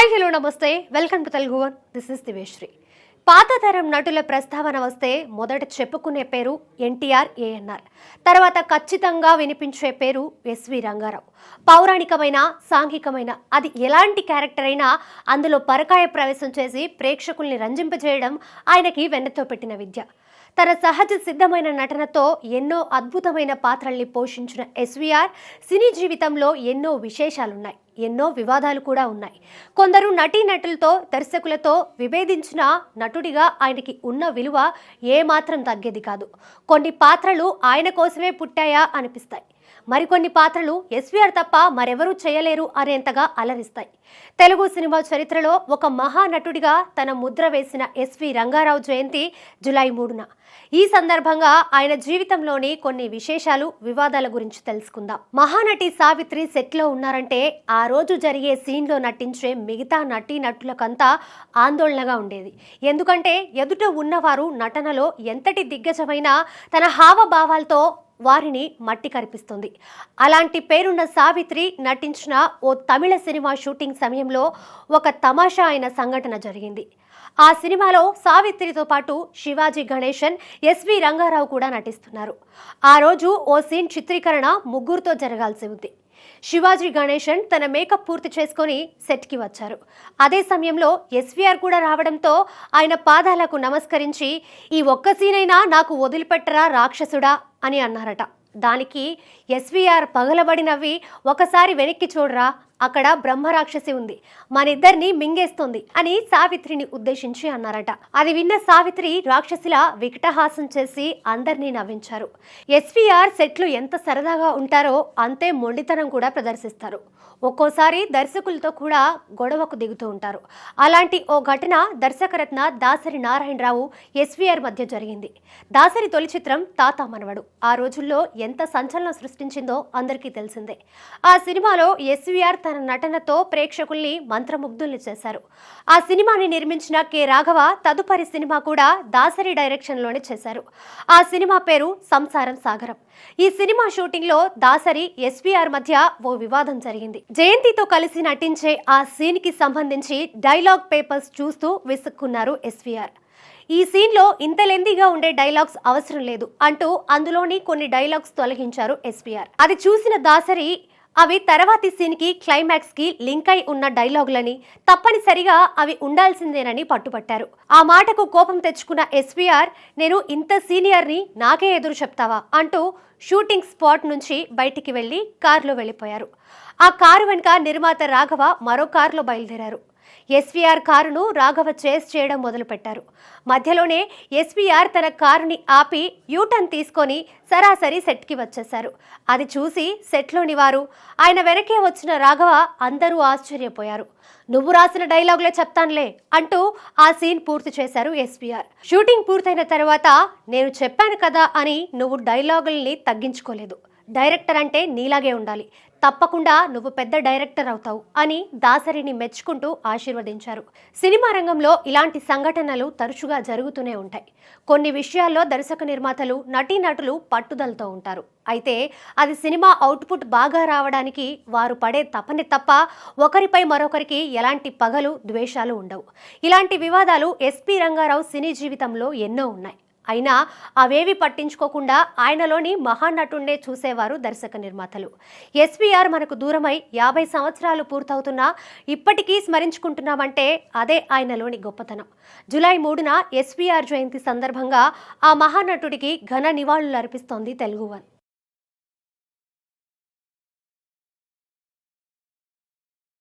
Hi hello నమస్తే welcome to Telugu one. This is Diveshri. పాత తరం నటుల ప్రస్తావన వస్తే మొదట చెప్పుకునే పేరు ఎన్టీఆర్, ఏఎన్ఆర్. తర్వాత ఖచ్చితంగా వినిపించే పేరు ఎస్వి రంగారావు. పౌరాణికమైన, సాంఘికమైన, అది ఎలాంటి క్యారెక్టర్ అయినా అందులో పరకాయ ప్రవేశం చేసి ప్రేక్షకుల్ని రంజింపజేయడం ఆయనకి వెన్నతో పెట్టిన విద్య. తన సహజ సిద్ధమైన నటనతో ఎన్నో అద్భుతమైన పాత్రల్ని పోషించిన ఎస్వీఆర్ సినీ జీవితంలో ఎన్నో విశేషాలున్నాయి, ఎన్నో వివాదాలు కూడా ఉన్నాయి. కొందరు నటీనటులతో, దర్శకులతో విభేదించిన నటుడిగా ఆయనకి ఉన్న విలువ ఏమాత్రం తగ్గేది కాదు. కొన్ని పాత్రలు ఆయన కోసమే పుట్టాయా అనిపిస్తాయి. మరికొన్ని పాత్రలు ఎస్వీఆర్ తప్ప మరెవరూ చేయలేరు అనేంతగా అలరిస్తాయి. తెలుగు సినిమా చరిత్రలో ఒక మహానటుడిగా తన ముద్ర వేసిన ఎస్వి రంగారావు జయంతి జూలై 3న. ఈ సందర్భంగా ఆయన జీవితంలోని కొన్ని విశేషాలు, వివాదాల గురించి తెలుసుకుందాం. మహానటి సావిత్రి సెట్లో ఉన్నారంటే ఆ రోజు జరిగే సీన్లో నటించే మిగతా నటీనటులకంతా ఆందోళనగా ఉండేది. ఎందుకంటే ఎదుట ఉన్నవారు నటనలో ఎంతటి దిగ్గజమైనా తన హావభావాలతో వారిని మట్టి కరిపిస్తుంది. అలాంటి పేరున్న సావిత్రి నటించిన ఓ తమిళ సినిమా షూటింగ్ సమయంలో ఒక తమాషా అయిన సంఘటన జరిగింది. ఆ సినిమాలో సావిత్రితో పాటు శివాజీ గణేశన్, ఎస్వి రంగారావు కూడా నటిస్తున్నారు. ఆ రోజు ఓ సీన్ చిత్రీకరణ ముగ్గురుతో జరగాల్సి ఉంది. శివాజీ గణేశన్ తన మేకప్ పూర్తి చేసుకొని సెట్కి వచ్చారు. అదే సమయంలో ఎస్వీఆర్ కూడా రావడంతో ఆయన పాదాలకు నమస్కరించి, ఈ ఒక్క సీనైనా నాకు వదిలిపెట్టరా రాక్షసుడా అని అన్నారట. దానికి ఎస్వీఆర్ పగలబడి నవ్వి, ఒకసారి వెనక్కి చూడరా, అక్కడ బ్రహ్మరాక్షసి ఉంది, మనిద్దరిని మింగేస్తుంది అని సావిత్రిని ఉద్దేశించి అన్నారట. అది విన్న సావిత్రి రాక్షసిలా వికటహాసం చేసి అందరినీ నవ్వించారు. ఎస్వీఆర్ సెట్లు ఎంత సరదాగా ఉంటారో అంతే మొండితనం కూడా ప్రదర్శిస్తారు. ఒక్కోసారి దర్శకులతో కూడా గొడవకు దిగుతూ ఉంటారు. అలాంటి ఓ ఘటన దర్శకరత్న దాసరి నారాయణరావు, ఎస్వీఆర్ మధ్య జరిగింది. దాసరి తొలి చిత్రం తాత మనవడు ఆ రోజుల్లో ఎంత సంచలనం సృష్టించిందో అందరికీ తెలిసిందే. ఆ సినిమాలో ఎస్వీఆర్ తన నటనతో ప్రేక్షకుల్ని మంత్రముగ్ధుల్ని చేశారు. ఆ సినిమాని నిర్మించిన కె రాఘవ తదుపరి సినిమా కూడా దాసరి డైరెక్షన్లోనే చేశారు. ఆ సినిమా పేరు సంసారం సాగరం. ఈ సినిమా షూటింగ్లో దాసరి, ఎస్వీఆర్ మధ్య ఓ వివాదం జరిగింది. జయంతితో కలిసి నటించే ఆ సీన్కి సంబంధించి డైలాగ్ పేపర్స్ చూస్తూ విసుక్కున్నారు ఎస్వీఆర్. ఈ సీన్లో ఇంత లెందీగా ఉండే డైలాగ్స్ అవసరం లేదు అంటూ అందులోని కొన్ని డైలాగ్స్ తొలగించారు ఎస్వీఆర్. అది చూసిన దాసరి అవి తర్వాతి సీన్కి, క్లైమాక్స్కి లింక్ అయి ఉన్న డైలాగులని, తప్పనిసరిగా అవి ఉండాల్సిందేనని పట్టుపట్టారు. ఆ మాటకు కోపం తెచ్చుకున్న ఎస్వీఆర్, నేను ఇంత సీనియర్ని, నాకే ఎదురు చెప్తావా అంటూ షూటింగ్ స్పాట్ నుంచి బయటికి వెళ్లి కారులో వెళ్ళిపోయారు. ఆ కారు వెనుక నిర్మాత రాఘవ మరో కారులో బయలుదేరారు. ఎస్వీఆర్ కారును రాఘవ చేస్ చేయడం మొదలుపెట్టారు. మధ్యలోనే ఎస్వీఆర్ తన కారుని ఆపి యూటర్న్ తీసుకొని సరాసరి సెట్కి వచ్చేశారు. అది చూసి సెట్లోని వారు, ఆయన వెనకే వచ్చిన రాఘవ అందరూ ఆశ్చర్యపోయారు. నువ్వు రాసిన డైలాగులే చెప్తానులే అంటూ ఆ సీన్ పూర్తి చేశారు ఎస్వీఆర్. షూటింగ్ పూర్తయిన తర్వాత, నేను చెప్పాను కదా అని నువ్వు డైలాగుల్ని తగ్గించుకోలేదు. డైరెక్టర్ అంటే నీలాగే ఉండాలి, తప్పకుండా నువ్వు పెద్ద డైరెక్టర్ అవుతావు అని దాసరిని మెచ్చుకుంటూ ఆశీర్వదించారు. సినిమా రంగంలో ఇలాంటి సంఘటనలు తరచుగా జరుగుతూనే ఉంటాయి. కొన్ని విషయాల్లో దర్శక నిర్మాతలు, నటీనటులు పట్టుదలతో ఉంటారు. అయితే అది సినిమా అవుట్పుట్ బాగా రావడానికి వారు పడే తపనే తప్ప ఒకరిపై మరొకరికి ఎలాంటి పగలు, ద్వేషాలు ఉండవు. ఇలాంటి వివాదాలు ఎస్పి రంగారావు సినీ జీవితంలో ఎన్నో ఉన్నాయి. అయినా అవేవి పట్టించుకోకుండా ఆయనలోని మహానటుణ్ణే చూసేవారు దర్శక నిర్మాతలు. ఎస్వీఆర్ మనకు దూరమై 50 సంవత్సరాలు పూర్తవుతున్నా ఇప్పటికీ స్మరించుకుంటున్నామంటే అదే ఆయనలోని గొప్పతనం. జూలై 3న ఎస్వీఆర్ జయంతి సందర్భంగా ఆ మహానటుడికి ఘన నివాళులు అర్పిస్తోంది తెలుగు వన్.